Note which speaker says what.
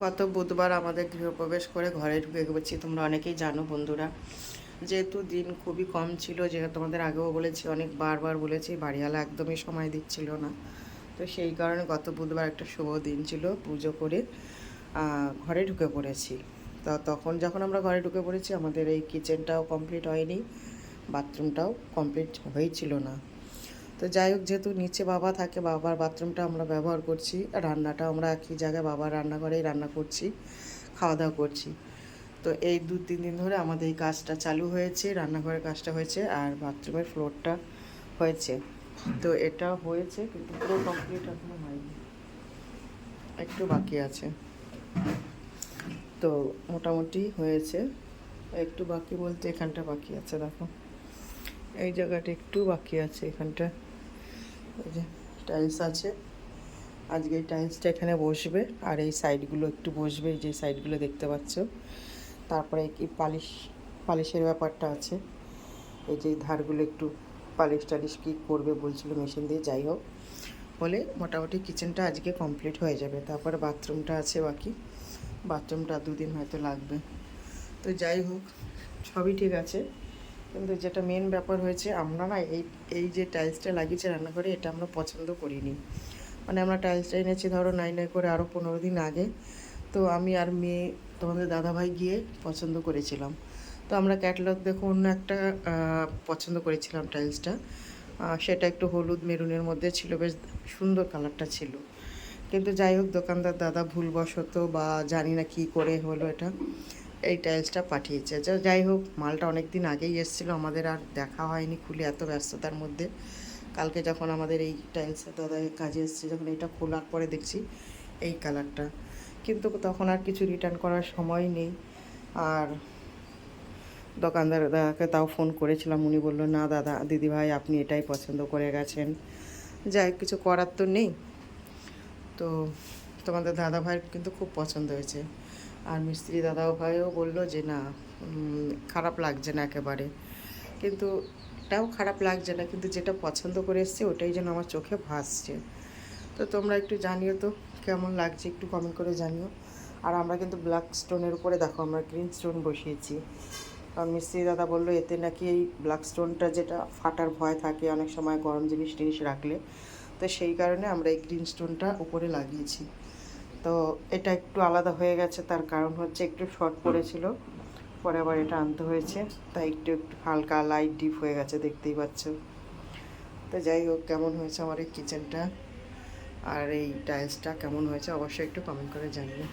Speaker 1: গত বুধবার আমাদের গৃহপ্রবেশ করে ঘরে ঢুকে গেছি। তোমরা অনেকেই জানো বন্ধুরা, যেহেতু দিন খুবই কম ছিল, যেটা তোমাদের আগেও বলেছি, অনেক বারবার বলেছি, বাড়িওয়ালা একদমই সময় দিচ্ছিল না। তো সেই কারণে গত বুধবার একটা শুভ দিন ছিল, পুজো করে ঘরে ঢুকে পড়েছি। তো তখন যখন আমরা ঘরে ঢুকে পড়েছি, আমাদের এই কিচেনটাও কমপ্লিট হয়নি, বাথরুমটাও কমপ্লিট হয়েছিল না। তো যাই হোক, যেহেতু নিচে বাবা থাকে, বাবার বাথরুমটা আমরা ব্যবহার করছি, রান্নাটা আমরা একই জায়গায় বাবার রান্নাঘরেই রান্না করছি, খাওয়া দাওয়া করছি। তো এই 2-3 দিন ধরে আমাদের এই কাজটা চালু হয়েছে, রান্নাঘরের কাজটা হয়েছে আর বাথরুমের ফ্লোরটা হয়েছে। তো এটা হয়েছে কিন্তু পুরো কমপ্লিট এখনো হয়নি, একটু বাকি আছে। তো মোটামুটি হয়েছে, একটু বাকি বলতে এখানটা বাকি আছে, দেখো এই জায়গাটা একটু বাকি আছে, এখানটা এই যে টাইলস আছে, আজকে এই টাইলসটা এখানে বসবে আর এই সাইডগুলো একটু বসবে, এই যে সাইডগুলো দেখতে পাচ্ছ। তারপরে কি পালিশের ব্যাপারটা আছে, এই যে ধারগুলো একটু পালিশ টালিশ কী করবে বলছিল মেশিন দিয়ে, যাই হোক বলে মোটামুটি কিচেনটা আজকে কমপ্লিট হয়ে যাবে। তারপরে বাথরুমটা আছে বাকি, বাথরুমটা 2 দিন হয়তো লাগবে। তো যাই হোক, সবই ঠিক আছে, কিন্তু যেটা মেন ব্যাপার হয়েছে, আমরা না এই এই যে টাইলসটা লাগিয়েছে রান্নাঘরে, এটা আমরা পছন্দ করিনি। মানে আমরা টাইলসটা এনেছি ধরো নাই করে আরও 15 দিন আগে। তো আমি আর মেয়ে, তোমাদের দাদাভাই গিয়ে পছন্দ করেছিলাম। তো আমরা ক্যাটালগ দেখে অন্য একটা পছন্দ করেছিলাম টাইলসটা, সেটা একটু হলুদ মেরুনের মধ্যে ছিল, বেশ সুন্দর কালারটা ছিল। কিন্তু যাই হোক, দোকানদার দাদা ভুলবশত বা জানি না কী করে হলো, এটা এই টাইলসটা পাঠিয়েছে। যাই হোক, মালটা অনেক দিন আগেই এসেছিলো, আমাদের আর দেখা হয়নি খুলে, এত ব্যস্ততার মধ্যে। কালকে যখন আমাদের এই টাইলসের দাদা কাজে এসেছে, যখন এটা খোলার পরে দেখছি এই কালারটা, কিন্তু তখন আর কিছু রিটার্ন করার সময় নেই। আর দোকানদার দাদাকে তাও ফোন করেছিলাম, উনি বললো না দাদা দিদিভাই আপনি এটাই পছন্দ করে গেছেন। যাই হোক, কিছু করার তো নেই। তো তোমাদের দাদা ভাইয়ের কিন্তু খুব পছন্দ হয়েছে, আর মিস্ত্রি দাদা ভাইও বললো যে না, খারাপ লাগছে না একেবারে, কিন্তু এটাও খারাপ লাগছে না, কিন্তু যেটা পছন্দ করে এসছে ওটাই যেন আমার চোখে ভাসছে। তো তোমরা একটু জানিও তো কেমন লাগছে, একটু কমেন্ট করে জানিও। আর আমরা কিন্তু ব্ল্যাক স্টোনের উপরে দেখো আমরা গ্রিন স্টোন বসিয়েছি, কারণ মিস্ত্রি দাদা বললো এতে নাকি এই ব্ল্যাক স্টোনটা যেটা ফাটার ভয় থাকে অনেক সময় গরম জিনিস টিনিস রাখলে, তো সেই কারণে আমরা এই গ্রিন স্টোনটা উপরে লাগিয়েছি। তো এটা একটু আলাদা হয়ে গেছে, তার কারণ হচ্ছে একটু শর্ট পড়েছিল, পরে আবার এটা আনতে হয়েছে, তাই একটু একটু হালকা লাইট ডিপ হয়ে গেছে, দেখতেই পাচ্ছ। তো যাই হোক, কেমন হয়েছে আমার এই কিচেনটা আর এই টাইলসটা কেমন হয়েছে অবশ্যই একটু কমেন্ট করে জানিও।